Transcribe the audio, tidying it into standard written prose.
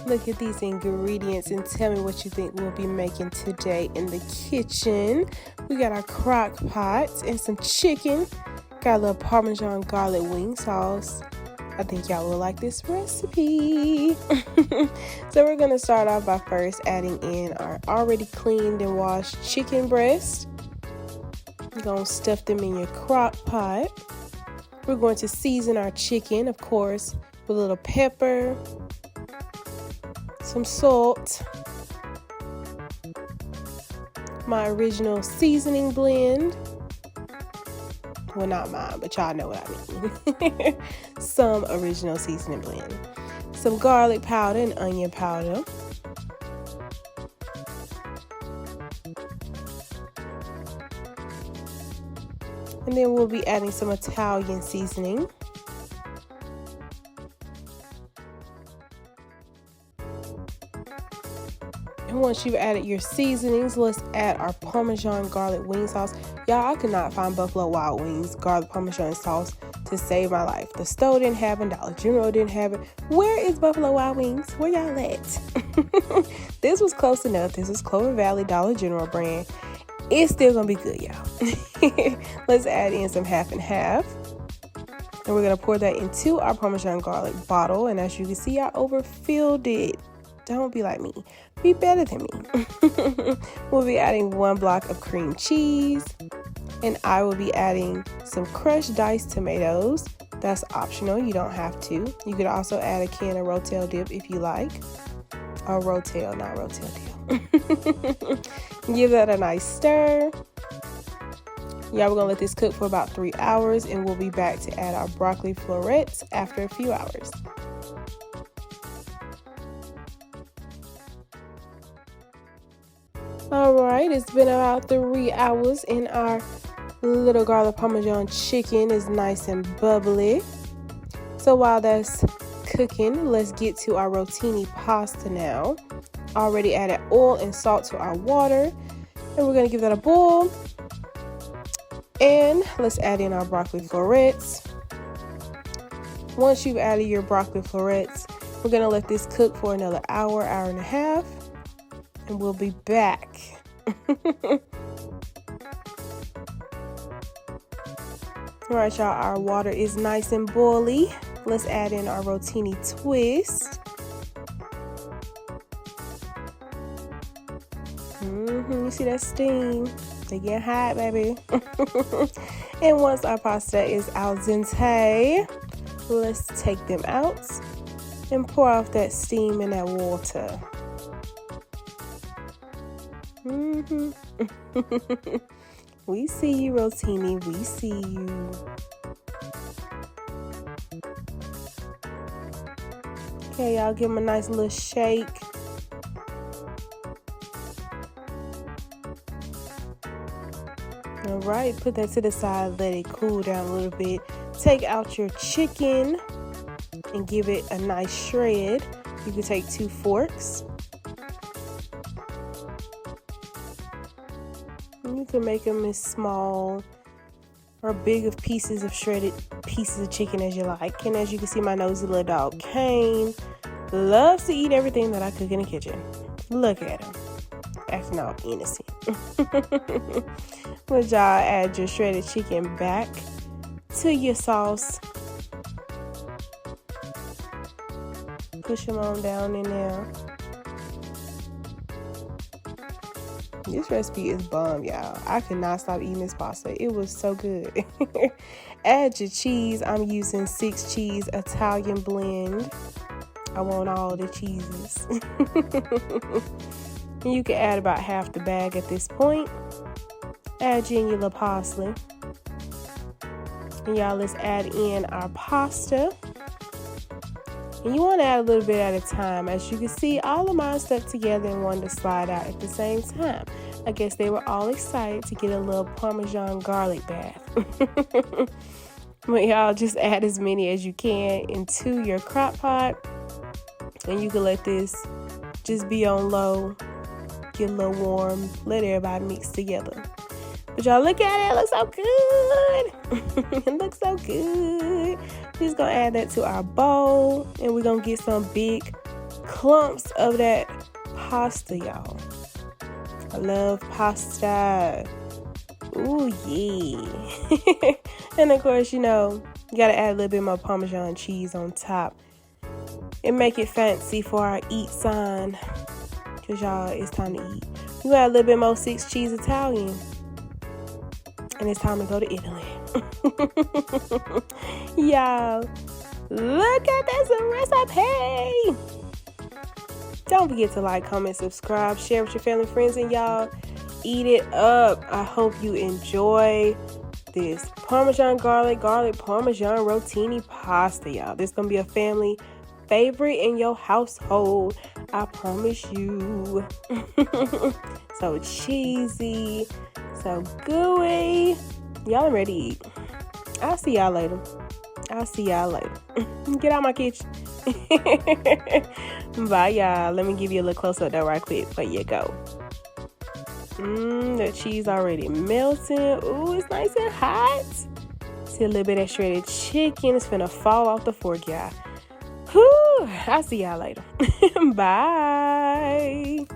Look at these ingredients and tell me what you think we'll be making today in the kitchen. We got our crock pot and some chicken. Got a little Parmesan garlic wing sauce. I think y'all will like this recipe. So we're going to start off by first adding in our already cleaned and washed chicken breast. You're going to stuff them in your crock pot. We're going to season our chicken, of course, with a little pepper, some salt, my original seasoning blend. Well, not mine, but y'all know what I mean. Some original seasoning blend. Some garlic powder and onion powder. And then we'll be adding some Italian seasoning. And once you've added your seasonings, let's add our Parmesan garlic wing sauce. Y'all, I could not find Buffalo Wild Wings garlic Parmesan sauce to save my life. The store didn't have it, Dollar General didn't have it. Where is Buffalo Wild Wings? Where y'all at? This was close enough. This is Clover Valley Dollar General brand. It's still gonna be good, y'all. Let's add in some half and half. And we're gonna pour that into our Parmesan garlic bottle. And as you can see, I overfilled it. Don't be like me. Be better than me. We'll be adding 1 block of cream cheese. And I will be adding some crushed diced tomatoes. That's optional. You don't have to. You could also add a can of Rotel dip if you like. Or Rotel, not Rotel dip. Give that a nice stir. Yeah, we're going to let this cook for about 3 hours. And we'll be back to add our broccoli florets after a few hours. Alright, it's been about 3 hours and our little garlic Parmesan chicken is nice and bubbly. So while that's cooking, let's get to our Rotini pasta now. Already added oil and salt to our water. And we're going to give that a boil. And let's add in our broccoli florets. Once you've added your broccoli florets, we're going to let this cook for another hour, hour and a half. And we'll be back. Alright, y'all, our water is nice and boily. Let's add in our Rotini twist. You see that steam? They get hot, baby. And once our pasta is al dente, let's take them out and pour off that steam in that water. We see you, Rotini. We see you. Okay, y'all, give them a nice little shake. All right, put that to the side. Let it cool down a little bit. Take out your chicken and give it a nice shred. You can take 2 forks. You can make them as small or big of pieces of shredded pieces of chicken as you like. And as you can see, my nosy little dog Kane loves to eat everything that I cook in the kitchen. Look at him, acting all innocent. But y'all add your shredded chicken back to your sauce. Push them on down in there. This recipe is bomb, y'all. I could not stop eating this pasta. It was so good. Add your cheese. I'm using 6 cheese Italian blend. I want all the cheeses. You can add about half the bag at this point. Add in your little parsley. And y'all, let's add in our pasta. And you want to add a little bit at a time. As you can see, all of mine stuck together and wanted to slide out at the same time. I guess they were all excited to get a little Parmesan garlic bath. But y'all, just add as many as you can into your crock pot. And you can let this just be on low. Get a little warm. Let everybody mix together. But y'all, look at it. It looks so good. It looks so good. We're just going to add that to our bowl. And we're going to get some big clumps of that pasta, y'all. I love pasta. Ooh, yeah. And of course, you know, you gotta add a little bit more Parmesan cheese on top and make it fancy for our eat sign. Cause y'all, it's time to eat. You add a little bit more 6 cheese Italian. And it's time to go to Italy. Y'all, look at this recipe. Don't forget to like, comment, subscribe, share with your family, friends, and y'all eat it up. I hope you enjoy this Parmesan garlic Parmesan Rotini pasta, y'all. This is going to be a family favorite in your household. I promise you. So cheesy, so gooey. Y'all are ready to eat. I'll see y'all later. Get out my kitchen. Bye, y'all. Let me give you a little close up though right quick before you go. The cheese already melting. Ooh, it's nice and hot. See a little bit of shredded chicken. It's finna fall off the fork, y'all. Whew. I'll see y'all later. Bye.